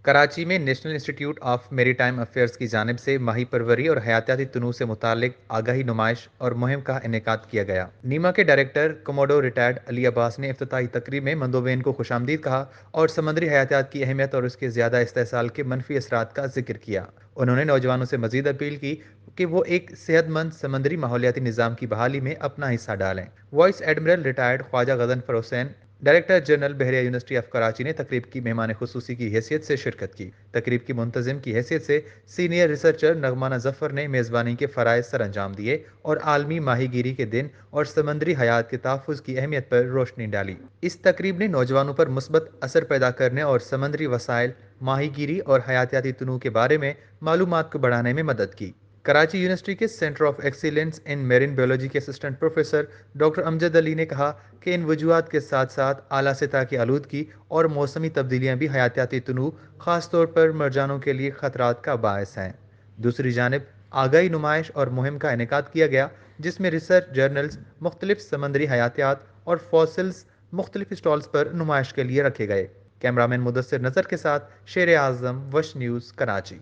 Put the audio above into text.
کراچی میں نیشنل انسٹی ٹیوٹ آف میری ٹائم افیئرز کی جانب سے ماہی پروری اور حیاتیاتی تنوع سے متعلق آگاہی نمائش اور مہم کا انعقاد کیا گیا۔ نیما کے ڈائریکٹر کموڈو ریٹائرڈ علی عباس نے افتتاحی تقریب میں مندوبین کو خوش آمدید کہا اور سمندری حیاتیات کی اہمیت اور اس کے زیادہ استحصال کے منفی اثرات کا ذکر کیا۔ انہوں نے نوجوانوں سے مزید اپیل کی کہ وہ ایک صحت مند سمندری ماحولیاتی نظام کی بحالی میں اپنا حصہ ڈالیں۔ وائس ایڈمرل ریٹائرڈ خواجہ غضنفر حسین، ڈائریکٹر جنرل بحریہ یونیورسٹی آف کراچی نے تقریب کی مہمان خصوصی کی حیثیت سے شرکت کی۔ تقریب کی منتظم کی حیثیت سے سینئر ریسرچر نغمہ ظفر نے میزبانی کے فرائض سر انجام دیے اور عالمی ماہی گیری کے دن اور سمندری حیات کے تحفظ کی اہمیت پر روشنی ڈالی۔ اس تقریب نے نوجوانوں پر مثبت اثر پیدا کرنے اور سمندری وسائل، ماہی گیری اور حیاتیاتی تنوع کے بارے میں معلومات کو بڑھانے میں مدد کی۔ کراچی یونیورسٹی کے centre of excellence in marine biology کے اسسٹنٹ پروفیسر ڈاکٹر امجد علی نے کہا کہ ان وجوہات کے ساتھ ساتھ اعلیٰ سطح کی آلودگی اور موسمی تبدیلیاں بھی حیاتیاتی تنوع، خاص طور پر مرجانوں کے لیے خطرات کا باعث ہیں۔ دوسری جانب آگاہی نمائش اور مہم کا انعقاد کیا گیا جس میں ریسرچ جرنلز، مختلف سمندری حیاتیات اور فوسلز مختلف اسٹالز پر نمائش کے لیے رکھے گئے۔ کیمرامین مدثر نظر کے ساتھ شیر اعظم، وش نیوز، کراچی۔